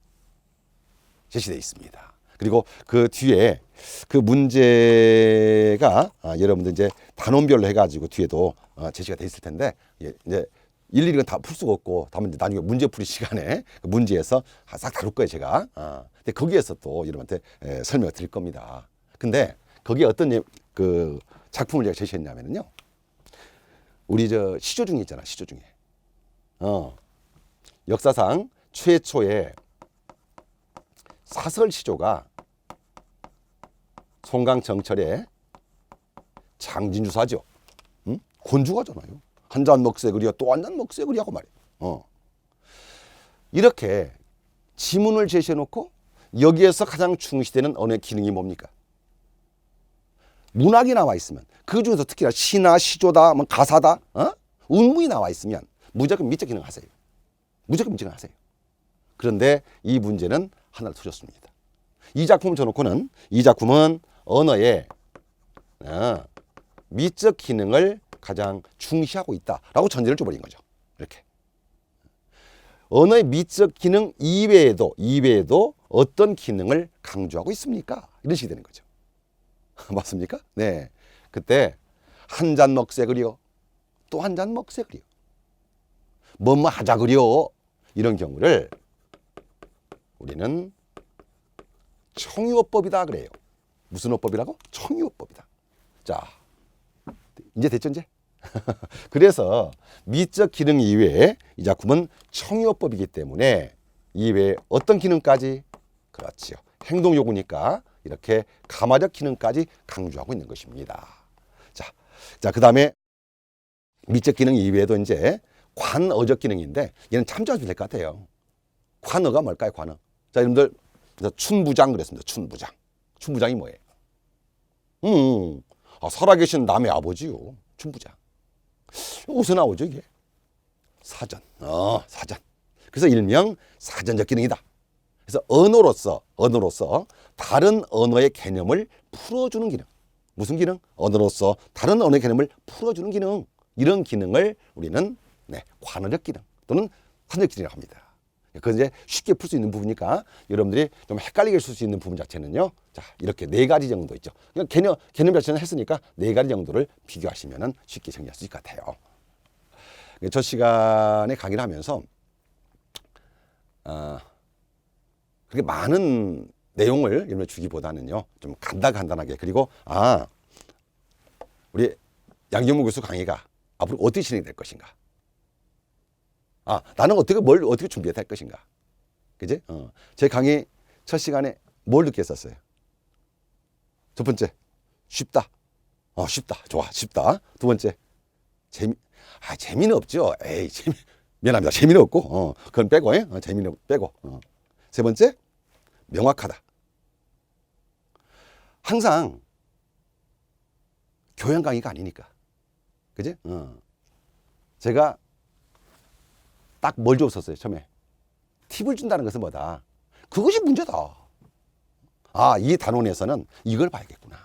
제시되어 있습니다. 그리고 그 뒤에 그 문제가 여러분들 이제 단원별로 해가지고 뒤에도 제시가 돼 있을 텐데, 이제 일일이 다 풀 수가 없고, 다만 나중에 문제풀이 시간에 그 문제에서 싹 다룰 거예요, 제가. 근데 거기에서 또 여러분한테 설명을 드릴 겁니다. 근데 거기에 어떤 그 작품을 제가 제시했냐면요, 우리 저 시조 중에 있잖아, 시조 중에. 역사상 최초의 사설 시조가 송강정철의 장진주사죠. 곤주가잖아요. 한 잔 먹세 그리야 또 한 잔 먹세 그리하고 말이에요. 이렇게 지문을 제시해 놓고 여기에서 가장 중시되는 언어의 기능이 뭡니까? 문학이 나와 있으면, 그 중에서 특히나 시나 시조다, 뭐 가사다, 운문이 나와 있으면 무조건 미적 기능 하세요. 무조건 미적 기능 하세요. 그런데 이 문제는 하나를 틀렸습니다. 이 작품을 쳐놓고는, 이 작품은 언어의 미적 기능을 가장 중시하고 있다라고 전제를 줘버린 거죠. 이렇게. 언어의 미적 기능 이외에도 어떤 기능을 강조하고 있습니까? 이런 식이 되는 거죠. 맞습니까? 네. 그때 한 잔 먹세 그려, 또 한 잔 먹세 그려, 뭐뭐 하자 그려, 이런 경우를 우리는 청유어법이다 그래요. 무슨 어법이라고? 청유어법이다. 자, 이제 됐죠, 이제? 그래서 미적 기능 이외에 이 작품은 청유어법이기 때문에 이외에 어떤 기능까지? 그렇지요. 행동 요구니까 이렇게 가마적 기능까지 강조하고 있는 것입니다. 자, 그 다음에 미적 기능 이외에도 이제 관어적 기능인데, 얘는 참조하시면 될 것 같아요. 관어가 뭘까요, 관어? 자, 여러분들, 춘부장 그랬습니다. 춘부장. 춘부장이 뭐예요? 살아계신 남의 아버지요. 춘부장. 어디서 나오죠, 이게? 사전. 사전. 그래서 일명 사전적 기능이다. 그래서 언어로서 다른 언어의 개념을 풀어주는 기능. 무슨 기능? 언어로서 다른 언어의 개념을 풀어주는 기능. 이런 기능을 우리는 관어적 기능 또는 사전적 기능이라고 합니다. 그 이제 쉽게 풀 수 있는 부분이니까 여러분들이 좀 헷갈리게 쓸 수 있는 부분 자체는요. 자, 이렇게 4가지 정도 있죠. 그러니까 개념 자체는 했으니까 4가지 정도를 비교하시면은 쉽게 정리할 수 있을 것 같아요. 저 시간에 강의를 하면서 그렇게 많은 내용을 여러분 주기보다는요, 좀 간단하게, 그리고 우리 양경무 교수 강의가 앞으로 어떻게 진행될 것인가, 나는 뭘 어떻게 준비해야 될 것인가, 그지? 제 강의 첫 시간에 뭘 느꼈었어요? 첫 번째, 쉽다. 쉽다. 좋아, 쉽다. 두 번째, 재미는 없죠. 미안합니다. 재미는 없고, 그건 빼고, 재미는 빼고. 세 번째, 명확하다. 항상 교양 강의가 아니니까. 그지? 제가 딱 뭘 줬었어요, 처음에. 팁을 준다는 것은 뭐다? 그것이 문제다. 이 단원에서는 이걸 봐야겠구나.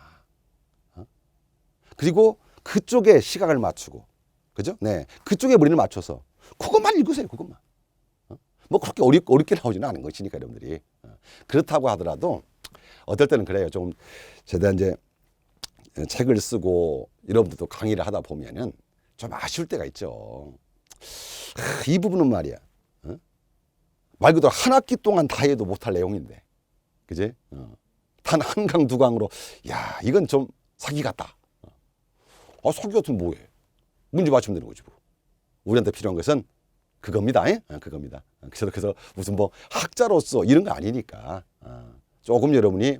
그리고 그쪽에 시각을 맞추고, 그죠? 네. 그쪽에 머리를 맞춰서 그것만 읽으세요, 그것만. 뭐 그렇게 어렵게 나오지는 않은 것이니까, 여러분들이. 그렇다고 하더라도 어떨 때는 그래요. 좀 제가 이제 책을 쓰고 여러분들도 강의를 하다 보면은 좀 아쉬울 때가 있죠. 이 부분은 말이야. 말 그대로 한 학기 동안 다 해도 못할 내용인데, 그지? 단 한 강, 두 강으로, 야, 이건 좀 사기 같다. 사기 같으면 뭐해? 문제 맞추면 되는 거지, 뭐. 우리한테 필요한 것은 그겁니다. 그겁니다. 그래서 무슨 뭐 학자로서 이런 거 아니니까 조금 여러분이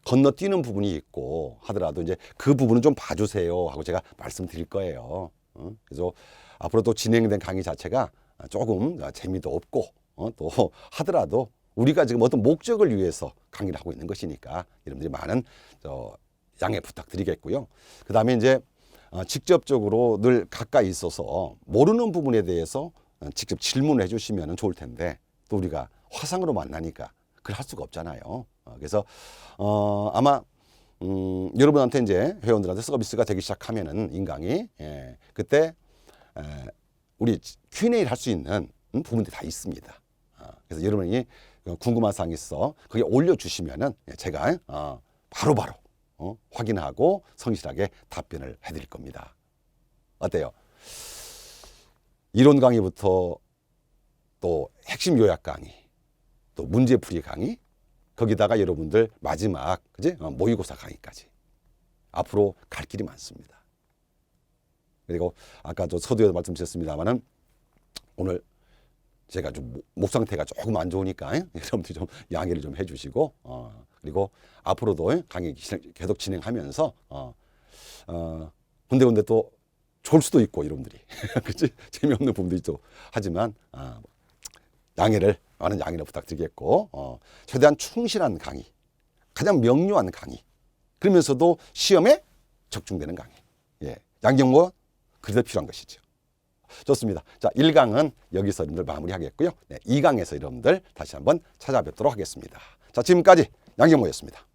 건너뛰는 부분이 있고 하더라도 이제 그 부분은 좀 봐주세요 하고 제가 말씀드릴 거예요. 그래서 앞으로 또 진행된 강의 자체가 조금 재미도 없고 또 하더라도 우리가 지금 어떤 목적을 위해서 강의를 하고 있는 것이니까 여러분들이 많은 양해 부탁드리겠고요. 그 다음에 이제 직접적으로 늘 가까이 있어서 모르는 부분에 대해서 직접 질문을 해주시면 좋을 텐데 또 우리가 화상으로 만나니까 그걸 할 수가 없잖아요. 그래서 아마 여러분한테 이제 회원들한테 서비스가 되기 시작하면은 인강이 그때 우리 Q&A를 할 수 있는 부분들이 다 있습니다. 그래서 여러분이 궁금한 사항이 있어 거기에 올려주시면은 제가 바로바로 확인하고 성실하게 답변을 해드릴 겁니다. 어때요? 이론 강의부터 또 핵심 요약 강의, 또 문제풀이 강의, 거기다가 여러분들 마지막 그지? 모의고사 강의까지 앞으로 갈 길이 많습니다. 그리고 아까 저 서두에도 말씀드렸습니다만은 오늘 제가 좀 목 상태가 조금 안 좋으니까 여러분들이 좀 양해를 좀 해주시고 그리고 앞으로도 강의 계속 진행하면서 근데 또 좋을 수도 있고 여러분들이 그치? 재미없는 부분도 있고 하지만 많은 양해를 부탁드리겠고 최대한 충실한 강의, 가장 명료한 강의, 그러면서도 시험에 적중되는 강의. 양경모가 그래서 필요한 것이죠. 좋습니다. 자, 1강은 여기서 여러분들 마무리하겠고요. 2강에서 여러분들 다시 한번 찾아뵙도록 하겠습니다. 자, 지금까지 양경모였습니다.